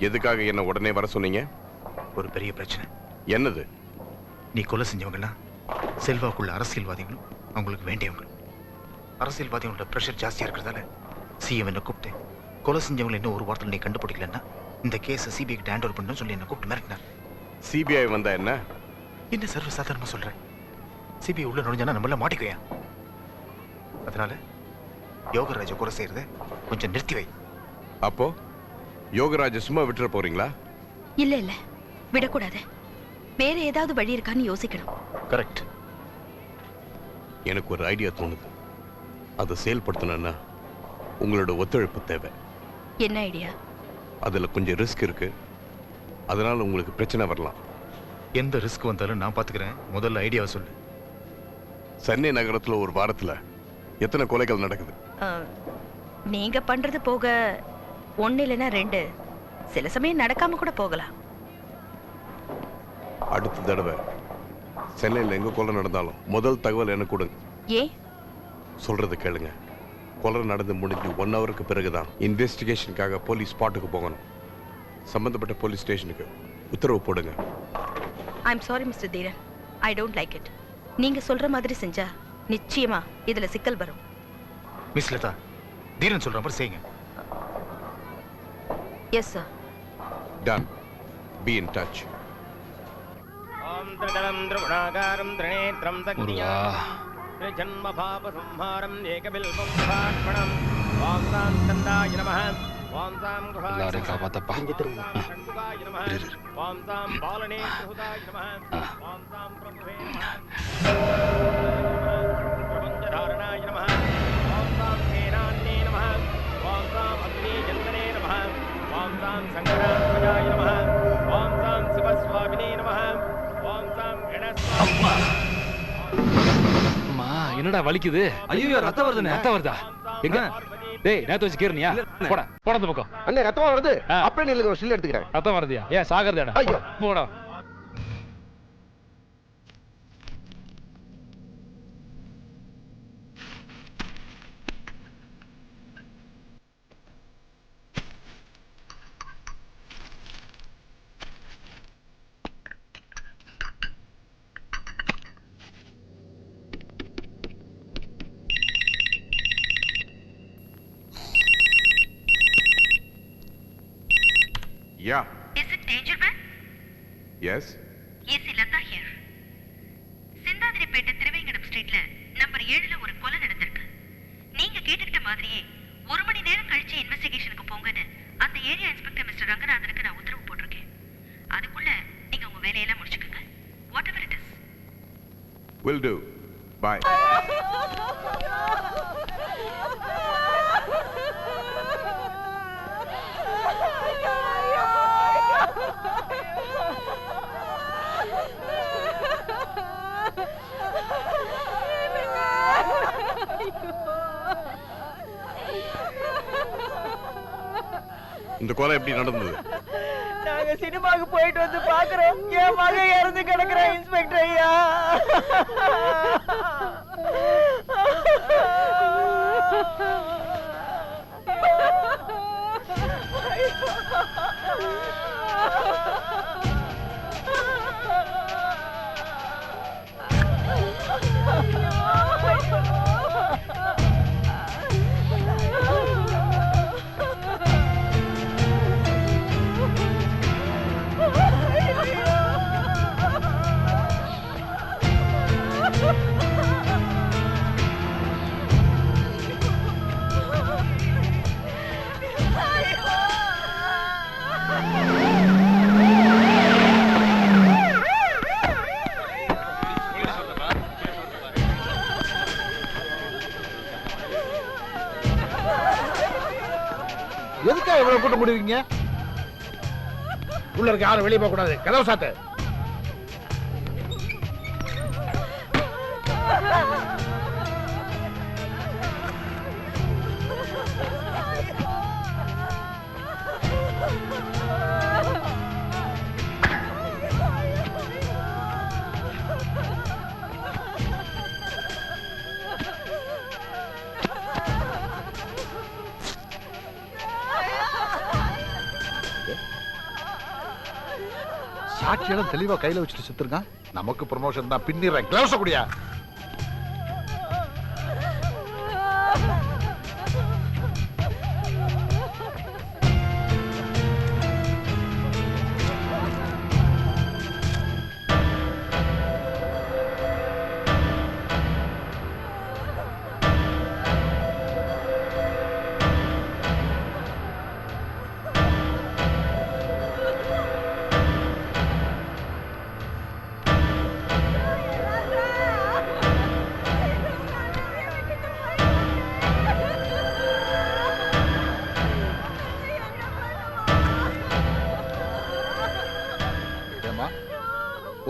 எதுக்காக என்ன உடனே வர சொன்னீங்க? ஒரு பெரிய பிரச்சனை. என்னது? நீ கொலை செஞ்சவங்கலாம் செல்வாக்குள்ள அரசியல்வாதிகளும் அவங்களுக்கு வேண்டியவங்களும். அரசியல்வாதிகளோட ப்ரெஷர் ஜாஸ்தியா இருக்கிறதால சிஎம் என்ன கூப்பிட்டு கொலை செஞ்சவங்களை இன்னும் ஒரு வாரத்தில் நீ கண்டுபிடிக்கலன்னா இந்த கேஸை சிபிஐக்கு ஹேண்ட் ஓவர் பண்ணணும்னு சொல்லி என்ன கூப்பிட்டு மிரட்டினார். சிபிஐ வந்தா என்ன? என்ன சர்வ சாதாரணமா சொல்றேன். சிபிஐ உள்ள நுழைஞ்சானா நம்மள மாட்டிக்குயா. அதனால யோகராஜ கொலை செய்யறத கொஞ்சம் நிறுத்தி வை. அப்போ யோகராஜ சும்மா விட்டுற போறீங்களா? இல்ல இல்ல, விடக்கூடாது. வேற ஏதாவது வழி இருக்கான்னு யோசிக்கணும். கரெக்ட். எனக்கு ஒரு ஐடியா தோணுது. அதை செயல்படுத்தணும்னா உங்களோட ஒத்துழைப்பு தேவை. என்ன ஐடியா? அதுல கொஞ்சம் ரிஸ்க் இருக்கு. அதனால உங்களுக்கு பிரச்சனை வரலாம். எந்த ரிஸ்க் வந்தாலும் நான் பாத்துக்கிறேன். முதல்ல ஐடியாவை சொல்லு. சென்னை நகரத்துல ஒரு வாரத்துல எத்தனை கொலைகள் நடக்குது? நீங்க பண்றது போக 1 இல்லைன்னா 2, சில சமயம் நடக்காம கூட போகலாம். அடுத்த தடவை சென்னையில் எங்க கொலை நடந்தாலும் முதல் தகவல் எனக்கு கொடுங்க. ஏன்? சொல்றது கேளுங்க. கொலை நடந்து முடிஞ்சு 1 ஹவருக்கு பிறகுதான் இன்வெஸ்டிகேஷனுக்காக போலீஸ் ஸ்பாட்டுக்கு போகணும். சம்பந்தப்பட்ட போலீஸ் ஸ்டேஷனுக்கு உத்தரவு போடுங்க. I'm sorry mister Dheeran, I don't like it. நீங்க சொல்ற மாதிரி செஞ்சா நிச்சயமா இதுல சிக்கல் வரும். மிஸ் லதா, தீரன் சொல்ற மாதிரி செய்யுங்க. Yes sir. Done. Be in touch. ஓம் த்ரிதலம் த்ரிகுணாகாரம் த்ரிநேத்ரம் தக்ஞா த்ரிஜன்ம பாப சம்ஹாரம் ஏகபில்பம் சாத்மணம். ஓம் சாம் ஸ்கந்தாய நமஹ. ஓம் சாம் குஹாய காப்பாத்தப்பா. நமஹ. ஓம் சாம் பாலனே த்ரிஹுதாய நமஹ. ஓம் சாம் பிரபுவே நமஹ. பிரபஞ்சதாரணாய நமஹ. ஓம் சாம் சேனான்யே நமஹ. ஓம் சாம் அக்னி ஜந்தனே நமஹ. ஓம் சாம் சங்கராத்மஜாய நமஹ. ஓம் சாம் சிவஸ்வாமினே நமஹ. ஓம் சாம் கணஸ்வாமினே. அம்மா என்னடா வலிக்குது? ஐயோ ரத்தம் வருதுண்ணே. ரத்தம் வருதா? எங்க? டேய் நேத்து வச்சு கீரனியா? போடா போடா அந்த பக்கம். அண்ணே ரத்தம் வருது. அப்படியே நில்லுங்க, ஒரு ஸ்டில் எடுத்துக்கிறேன். ரத்தம் வருதியா? ஏன் சாகறதாடா? ஐயோ போடா. Yeah. Is it danger man? Yes. Yes, Lata here. Chintadripet Thiruvengadam ஸ்ட்ரீட்ல நம்பர் 7ல ஒரு கொலை நடந்திருக்கு. நீங்க கேட்டுக்கிட்ட மாதிரியே 1 மணி நேரம் கழிச்சு இன்வெஸ்டிகேஷனுக்கு போங்கன்னு அந்த ஏரியா இன்ஸ்பெக்டர் மிஸ்டர் ரங்கநாதனுக்கு நான் உத்தரவு போட்டிருக்கேன். அதுக்குள்ள நீங்க உங்க வேலையெல்லாம் முடிச்சுக்கோங்க. Whatever it is. Will do. Bye. இந்த கொலை எப்படி நடந்தது? நாங்க சினிமாக்கு போயிட்டு வந்து பாக்குறோம், என் மகன் இறந்து கிடக்குற இன்ஸ்பெக்டர் ஐயா. எதுக்கா இவ்வளவு கூட்டம் முடிவீங்க? உள்ள இருக்க யாரும் வெளியே போக கூடாது. கதவு சாத்து. சாட்சியெல்லாம் தெளிவா கையில வச்சுட்டு செத்துருக்கான். நமக்கு ப்ரமோஷன் தான். பின்னிறேன். கிளவுஸ் கூடியா?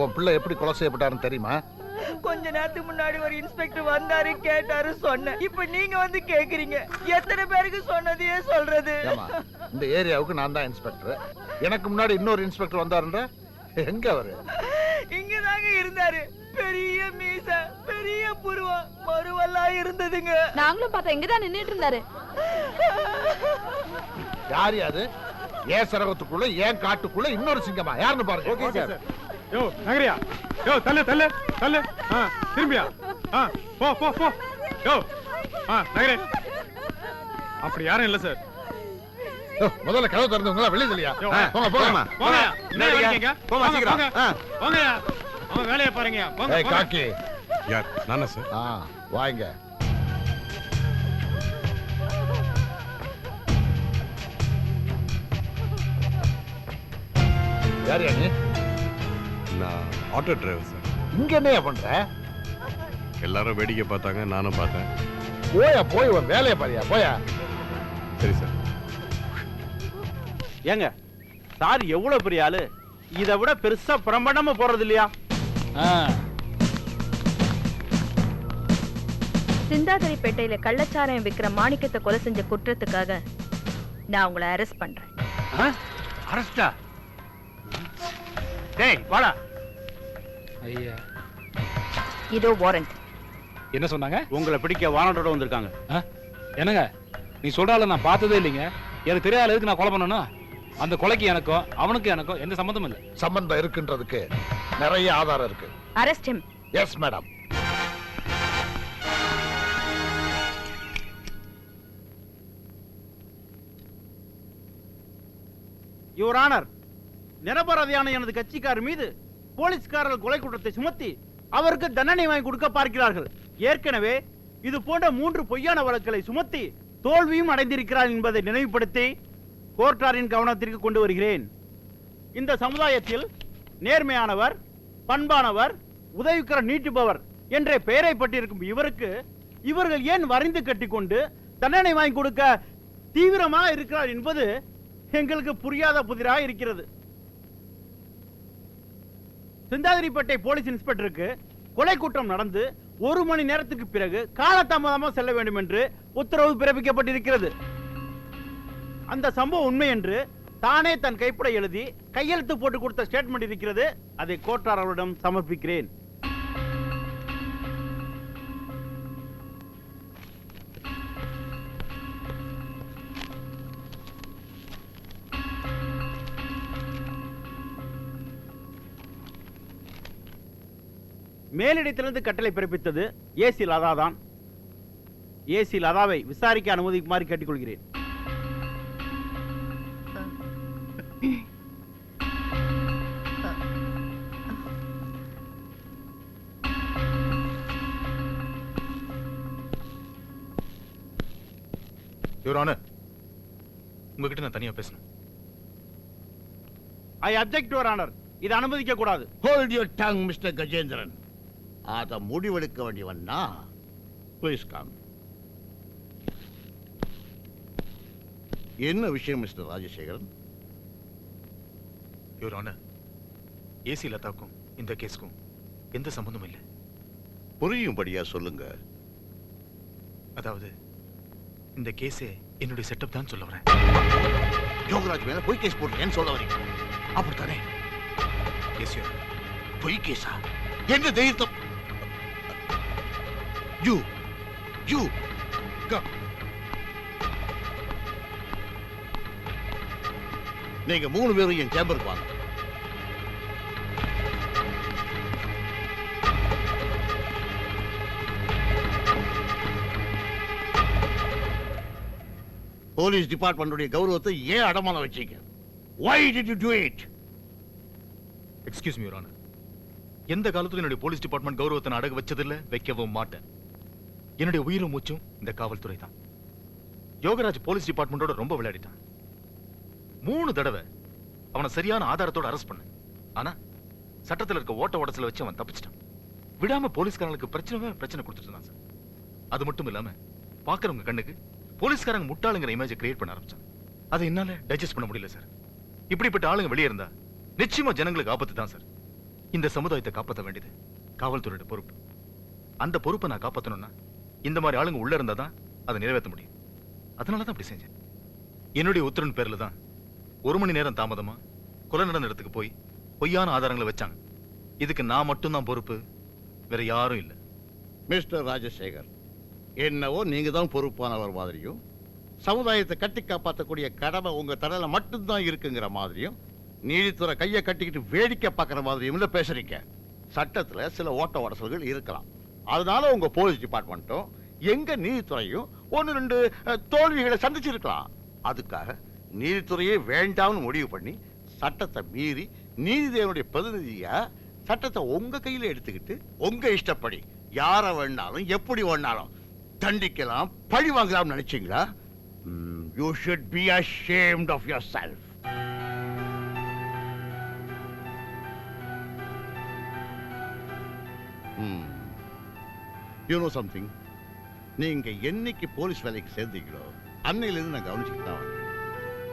உன் பிள்ளை எப்படி கொலை செய்யப்பட்டாருன்னு தெரியுமா? கொஞ்ச நேரத்துக்கு முன்னாடி ஒரு இன்ஸ்பெக்டர் வந்தாரு, கேட்டாரு, சொன்னேன். இப்ப நீங்க வந்து கேக்குறீங்க. எத்தனை பேருக்கு சொன்னதையே சொல்றது? இந்த ஏரியாவுக்கு நான் தான் இன்ஸ்பெக்டர். எனக்கு முன்னாடி இன்னொரு இன்ஸ்பெக்டர் வந்தாருன்ற. எங்க அவரு? இங்கதாங்க இருந்தாரு. பெரிய மீச, பெரிய புருவம், மருவெல்லாம் இருந்ததுங்க. நாங்களும் பார்த்தா இங்கதான் நின்னுட்டு இருந்தாரு. யார் அது? ஏன் சரகத்துக்குள்ள ஏன் காட்டுக்குள்ள இன்னொரு சிங்கமா? யாருன்னு பாருங்க. Okay sir. யோ நகரியா, யோ தள்ளு தள்ளு தள்ளு. திரும்பியா, போ போ போ. யோ நகரே. அப்படி யாரும் இல்ல சார். முதல்ல கதவு திறந்தவங்களா வெளியே இல்லையா? போங்க போங்க போங்க. என்ன இருக்கீங்க? போங்க சீக்கிரம். போங்கயா, அவங்க வேலையை பாருங்க. போங்க. ஏய் காக்கி. யார்? நானா சார்? வாங்க. யார் நீ? நான் ஆட்டோ டிரைவர் சார். இங்க என்ன பண்ற? எல்லாரும் வேடிக்கை பார்த்தாங்க, நானும் பார்த்தேன். போயா போய் ஒரு வேலையை பாரியா. போயா. சரி சார். ஏங்க சார் எவ்வளவு பெரிய ஆளு, இதை விட பெருசா பிரம்மாண்டமா போறது இல்லையா? சிந்தாதிரிப்பேட்டையில கள்ளச்சாராயம் விக்கிற மாணிக்கத்தை கொலை செஞ்ச குற்றத்துக்காக நான் உங்களை அரெஸ்ட் பண்றேன். அரஸ்டா? டேய் வாடா. ஐயா, இதோ வாரண்ட். என்ன சொன்னாங்க? உங்களை பிடிக்க வாரண்டோட வந்திருக்காங்க. என்னங்க நீ சொல்றால நான் பார்த்ததே இல்லைங்க. எனக்கு தெரியாத எதுக்கு நான் கொலை பண்ணணும்? அந்த கொலைக்கு எனக்கும் அவனுக்கு எனக்கும் எந்த சம்பந்தமும் இல்லை. சம்பந்தம் இருக்குன்றதுக்கு நிறைய ஆதாரம் இருக்கு. Arrest him. Yes madam. Your honour, நிரபராதியான எனது கட்சிக்காரர் மீது போலீஸ்காரர்கள் கொலை குற்றத்தை சுமத்தி அவருக்கு தண்டனை வாங்கி கொடுக்க பார்க்கிறார்கள். ஏற்கனவே இது போன்ற 3 பொய்யான வழக்குகளை சுமத்தி தோல்வியும் அடைந்திருக்கிறார் என்பதை நினைவுபடுத்தி கோர்ட்டாரின் கவனத்திற்கு கொண்டு வருகிறேன். இந்த சமுதாயத்தில் நேர்மையானவர், பண்பானவர், உதவிக்கரம் நீட்டுபவர் என்ற பெயரை பட்டிருக்கும் இவருக்கு இவர்கள் ஏன் வரைந்து கட்டிக்கொண்டு தண்டனை வாங்கி கொடுக்க தீவிரமாக இருக்கிறார் என்பது எங்களுக்கு புரியாத புதிராக இருக்கிறது. சிந்தாதிரிப்பேட்டை போலீஸ் இன்ஸ்பெக்டருக்கு கொலை குற்றம் நடந்து 1 மணி நேரத்துக்கு பிறகு காலதாமதமாக செல்ல வேண்டும் என்று உத்தரவு பிறப்பிக்கப்பட்டிருக்கிறது. அந்த சம்பவம் உண்மை என்று தானே தன் கைப்பட எழுதி கையெழுத்து போட்டு கொடுத்த ஸ்டேட்மெண்ட் இருக்கிறது. அதை கோர்ட்டாளரிடம் சமர்ப்பிக்கிறேன். மேலிடத்திலிருந்து கட்டளை பிறப்பித்தது ஏசி லதா தான். ஏசி லதாவை விசாரிக்க அனுமதிக்குமாறு கேட்டுக்கொள்கிறேன். யுவர் ஆனர், உங்ககிட்ட நான் தனியா பேசணும். ஐ அப்ஜெக்ட் யுவர் ஆனர், இது அனுமதிக்க கூடாது. Hold your tongue mister Gajendran. அத முடிவெடுக்க வேண்டியவன்னா ப்ளீஸ் கம். என்ன விஷயம் mister Rajasekaran? Your honour, AC லதாவுக்கும் இந்த கேஸ்க்கும் எந்த சம்பந்தமும் இல்லை. புரியும்படியா சொல்லுங்க. அதாவது இந்த கேஸே என்னுடைய செட்டப் தான் சொல்ல வரேன். யோகராஜ் மேல பொய் கேஸ் போட்டேன்னு சொல்ல வரீங்க? அப்படித்தானே? Yes your. பொய் கேஸா? என்ன தைரியம்? You you come. நீங்க 3 பேரும் என் சேம்பருக்கு வாங்க. போலீஸ் டிபார்ட்மெண்டுடைய கௌரவத்தை ஏன் அடமான வச்சீங்க? Why did you do it? Excuse me your honour. எந்த காலத்துல என்னுடைய போலீஸ் டிபார்ட்மெண்ட் கௌரவத்தை நான் அடகு வச்சதில்லை, வைக்கவும் மாட்டேன். என்னுடைய உயிரும் மூச்சும் இந்த காவல்துறை தான். யோகராஜ் போலீஸ் டிபார்ட்மெண்டோட ரொம்ப விளையாடிட்டான். 3 தடவை அவனை சரியான ஆதாரத்தோட அரெஸ்ட் பண்ண. ஆனா சட்டத்துல இருக்க ஓட்ட ஓடத்துல வச்சு அவன் தப்பிச்சிட்டான். விடாம போலீஸ்காரங்களுக்கு பிரச்சனை கொடுத்துட்டு இருந்தான் சார். அது மட்டும் இல்லாம பாக்குறவங்க கண்ணுக்கு போலீஸ்காரங்க முட்டாளுங்கிற இமேஜை கிரியேட் பண்ண ஆரம்பிச்சான். அதை என்னால டைஜஸ்ட் பண்ண முடியல சார். இப்படிப்பட்ட ஆளுங்க வெளியே இருந்தா நிச்சயமா ஜனங்களுக்கு ஆபத்து தான் சார். இந்த சமுதாயத்தை காப்பாற்ற வேண்டியது காவல்துறையோட பொறுப்பு. அந்த பொறுப்பை நான் காப்பாற்றணும்னா இந்த மாதிரி ஆளுங்க உள்ள இருந்தா தான் அதை நிறைவேற்ற முடியும். அதனால தான் அப்படி செஞ்சேன். என்னுடைய உத்தரவின் பேர்ல தான் 1 மணி நேரம் தாமதமா கொலை நடந்த இடத்துக்கு போய் பொய்யான ஆதாரங்களை வச்சாங்க. இதுக்கு நான் மட்டும்தான் பொறுப்பு, வேற யாரும் இல்லை. மிஸ்டர் ராஜசேகர், என்னவோ நீங்க தான் பொறுப்பானவர் மாதிரியும், சமுதாயத்தை கட்டி காப்பாற்றக்கூடிய கடமை உங்க தலையில மட்டும்தான் இருக்குங்கிற மாதிரியும், நீதித்துறை கையை கட்டிக்கிட்டு வேடிக்கை பார்க்குற மாதிரியும் இல்ல பேசுறீங்க. சட்டத்துல சில ஓட்ட உடசல்கள் இருக்கலாம். அதனால உங்க போலீஸ் டிபார்ட்மெண்ட்டும் எங்க நீதித்துறையும் 1-2 தோல்விகளை சந்திச்சிருக்கலாம். அதுக்காக நீதித்துறையே வேண்டாம்னு முடிவு பண்ணி சட்டத்தை மீறி நீதிதேவனுடைய பிரதிநிதியா சட்டத்தை உங்க கையில எடுத்துக்கிட்டு உங்க இஷ்டப்படி யார வேணாலும் எப்படி வேணாலும் தண்டிக்கலாம், பழி வாங்கலாம் நினைச்சீங்களா? You should be ashamed of yourself. You know something? நீங்க என்னைக்கு போலீஸ் வேலைக்கு சேர்ந்தீங்களோ அன்னையிலிருந்து நான் கவனிச்சுட்டு தான் வந்தேன்.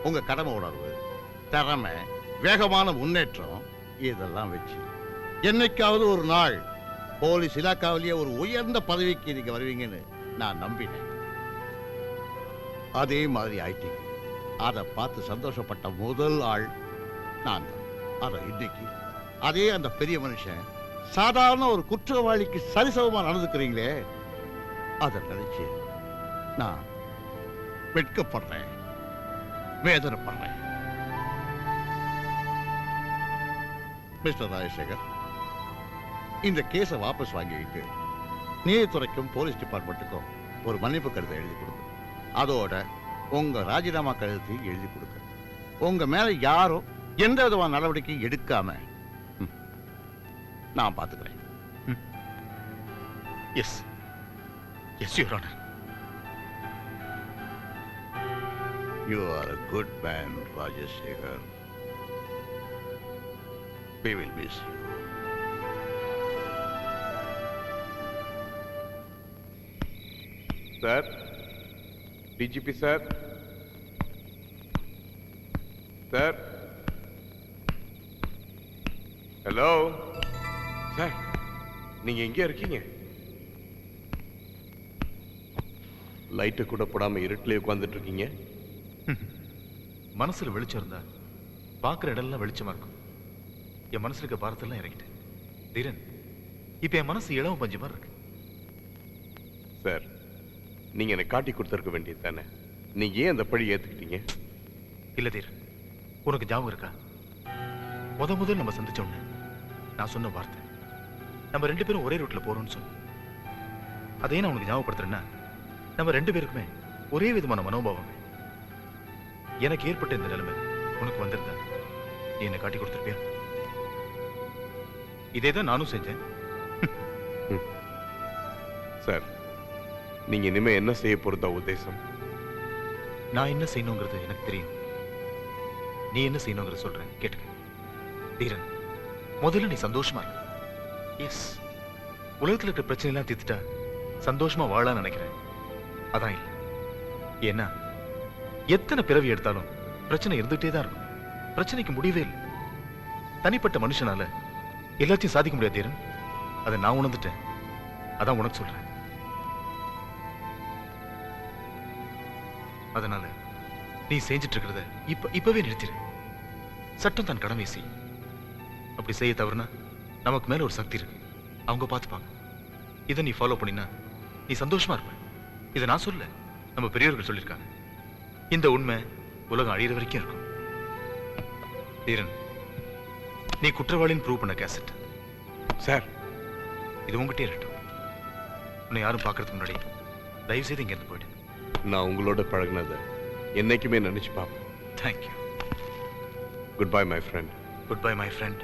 உங்க கடமை உணர்வு, திறமை, வேகமான முன்னேற்றம் இதெல்லாம் வச்சு என்னைக்காவது ஒரு நாள் போலீஸ் இலாக்காவிலேயே ஒரு உயர்ந்த பதவிக்கு நீங்க வருவீங்கன்னு நான் நம்பினேன். அதே மாதிரி ஆயிட்டீங்க. அதை பார்த்து சந்தோஷப்பட்ட முதல் ஆள் நான் தான். அதை இன்னைக்கு அதே அந்த பெரிய மனுஷன் சாதாரண ஒரு குற்றவாளிக்கு சரிசமமா நடந்துக்கிறீங்களே, அதை நினைச்சு நான் வெட்கப்படுறேன், வேதனைப்படுறேன். மிஸ்டர் ராஜசேகர், இந்த கேஸை வாபஸ் வாங்கிக்கிட்டு நீதித்துறைக்கும் போலீஸ் டிபார்ட்மெண்ட்டுக்கும் ஒரு மன்னிப்பு கடிதம் எழுதி கொடுங்க. அதோட உங்க ராஜினாமா கடிதத்தையும் எழுதி கொடுங்க. உங்க மேல யாரும் எந்த விதமான நடவடிக்கையும் எடுக்காம நான் பார்த்துக்கிறேன். Yes yes your honour. You are a good man, Rajasekhar. We will miss you. Sir, DGP sir, sir, hello sir, நீங்க எங்க இருக்கீங்க? லைட்டு கூட போடாம இருட்டிலே உட்கார்ந்துட்டு இருக்கீங்க. மனசுல வெளிச்சம் இருந்தா பாக்குற இடம்லாம் வெளிச்சமா இருக்கும். என் மனசுல இருக்க பாரத்தெல்லாம் இறங்கிட்டேன். தீரன், இப்ப என் மனசு இளவு பஞ்சு மாதிரி இருக்கு. சார், நீங்க எனக்கு காட்டி கொடுத்துருக்க வேண்டியது தானே. நீங்க ஏன் அந்த பழி ஏத்துக்கிட்டீங்க? இல்ல தீரன், உனக்கு ஞாபகம் இருக்கா? முதல் நம்ம சந்திச்ச உடனே நான் சொன்ன வார்த்தை, நம்ம 2 பேரும் ஒரே ரூட்ல போறோம்னு சொன்னேன். அதே நான் உனக்கு ஞாபகப்படுத்துறேன்னா, நம்ம 2 பேருக்குமே ஒரே விதமான மனோபாவம். எனக்கு ஏற்பட்ட இந்த நிலைமை உனக்கு வந்திருந்தா நீ என்ன காட்டி கொடுத்துருப்பியா? இதேதான் நானும் செஞ்சேன். சார், நீங்க இனிமே என்ன செய்ய போறதா உத்தேசம்? நான் என்ன செய்யணுங்கிறது எனக்கு தெரியும். நீ என்ன செய்யணுங்கிறத சொல்றேன், கேட்டுக்க. தீரன், முதல்ல நீ சந்தோஷமா இரு. எஸ், உலகத்துல இருக்கிற பிரச்சனை எல்லாம் தீர்த்துட்டா சந்தோஷமா வாழலாம்னு நினைக்கிறேன். அதான் இல்லை. ஏன்னா எத்தனை பிறவி எடுத்தாலும் பிரச்சனை இருந்துகிட்டே தான் இருக்கும். பிரச்சனைக்கு முடிவே இல்லை. தனிப்பட்ட மனுஷனால எல்லாத்தையும் சாதிக்க முடியாது தீரன். அதை நான் உணர்ந்துட்டேன். அதான் உனக்கு சொல்றேன். அதனால நீ செஞ்சிட்டு இருக்கிறத இப்பவே நிறுத்திடு. சட்டம் தன் கடமையை செய்யும். அப்படி செய்ய தவறுனா நமக்கு மேல ஒரு சக்தி இருக்கு, அவங்க பார்த்துப்பாங்க. இதை நீ ஃபாலோ பண்ணினா நீ சந்தோஷமா இருப்ப. இதை நான் சொல்ல, நம்ம பெரியவர்கள் சொல்லியிருக்காங்க. இந்த உண்மை உலகம் அழியிற வரைக்கும் இருக்கும். தீரன், நீ குற்றவாளின்னு ப்ரூவ் பண்ண கேசட் சார், இது உங்ககிட்டே இருக்கட்டும். உன்னை யாரும் பார்க்கறதுக்கு முன்னாடி தயவு செய்து இங்க இருந்து போயிடு. நான் உங்களோட பழகினதை என்னைக்குமே நினைச்சு பார்ப்பேன். Thank you. Good bye my friend. Good bye my friend.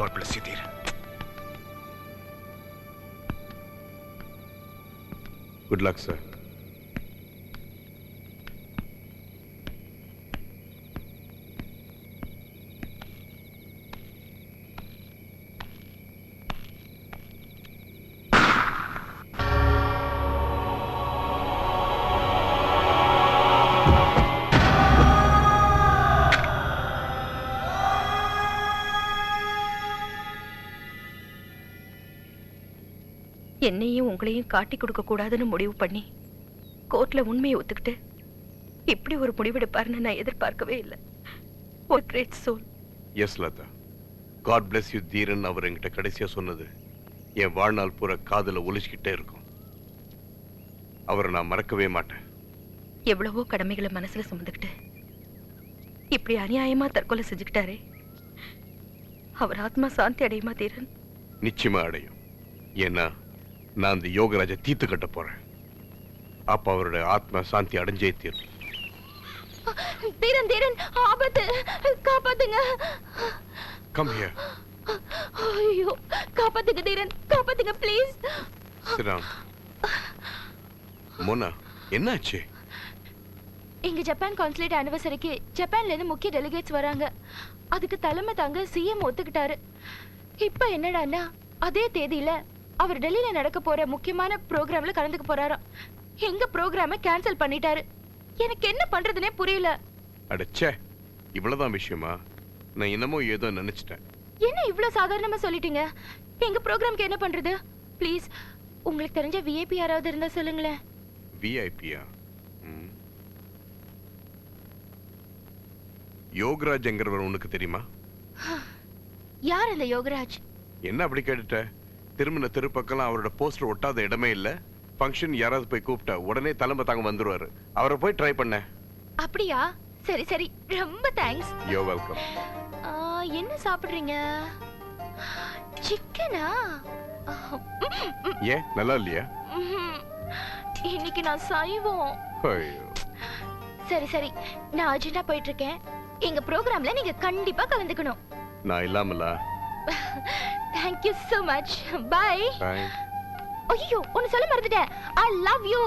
God bless you Dheeran. Good luck sir. என்னையும் உங்களையும் காட்டி கொடுக்க கூடாதுன்னு முடிவு பண்ணி கோர்ட்ல உண்மையை ஒத்துக்கிட்டு இப்படி ஒரு முடிவெடுப்பாருன்னு நான் எதிர்பார்க்கவே இல்லை. ஒரு great soul. Yes Latha, God bless you Dheeran அவர் என்கிட்ட கடைசியா சொன்னது என் வாழ்நாள் பூரா காதுல ஒலிச்சுக்கிட்டே இருக்கும். அவரை நான் மறக்கவே மாட்டேன். எவ்வளவோ கடமைகளை மனசுல சுமந்துக்கிட்டு இப்படி அநியாயமா தற்கொலை செஞ்சுக்கிட்டாரே, அவர் ஆத்மா சாந்தி அடையுமா தீரன்? நிச்சயமா அடையும். ஏன்னா நான் அந்த யோகராஜை தீர்த்து கட்ட போறேன். அப்ப அவருடைய ஆத்மா சாந்தி அடைஞ்சே தீரும். தீரன் தீரன், ஆபத்து, காப்பாத்துங்க. Come here. ஐயோ, காப்பாத்துங்க தீரன், காப்பாத்துங்க ப்ளீஸ். சிராம். மோனா, என்னாச்சு? எங்க ஜப்பான் கான்சுலேட் ஆனிவர்சரிக்கு ஜப்பான்ல இருந்து முக்கிய டெலிகேட்ஸ் வராங்க. அதுக்கு தலைமை தாங்க சிஎம் ஒத்துக்கிட்டாரு. இப்ப என்னடான்னா அதே தேதியில அவர் டெல்லியில நடக்க போற முக்கியமான ப்ரோக்ராம்ல கலந்துக்க போறாராம். எங்க ப்ரோக்ராமை கேன்சல் பண்ணிட்டாரு. எனக்கு என்ன பண்றதுனே புரியல. அடச்சே, இவ்வளவுதான் விஷயமா? நான் என்னமோ ஏதோ நினைச்சிட்டேன். என்ன இவ்வளவு சாதாரணமா சொல்லிட்டீங்க? எங்க ப்ரோக்ராம்க்கு என்ன பண்றது? ப்ளீஸ், உங்களுக்கு தெரிஞ்ச விஐபி யாராவது இருந்தா சொல்லுங்களேன். விஐபியா? யோகராஜ்ங்கிறவர் உனக்கு தெரியுமா? யார் அந்த யோகராஜ்? என்ன அப்படி கேட்டுட்ட? திரும்பின திருப்பக்கெல்லாம் அவரோட போஸ்டர் ஒட்டாத இடமே இல்ல. ஃபங்க்ஷன் யாராவது போய் கூப்பிட்டா உடனே தலைமை தாங்க வந்துருவாரு. அவரை போய் ட்ரை பண்ண. அப்படியா? சரி சரி, ரொம்ப தேங்க்ஸ். You welcome. என்ன சாப்பிடுறீங்க? சிக்கனா? ஏன் நல்லா இல்லையா? இன்னைக்கு நான் சைவம். ஐயோ. சரி சரி, நான் அர்ஜென்ட்டா போயிட்டு இருக்கேன். எங்க ப்ரோக்ராம்ல நீங்க கண்டிப்பா கலந்துக்கணும். நான் இல்லாமல? Thank you so much. Bye. Bye. ஐயோ, ஒன்னு சொல்ல மறந்துட்டேன். I love you.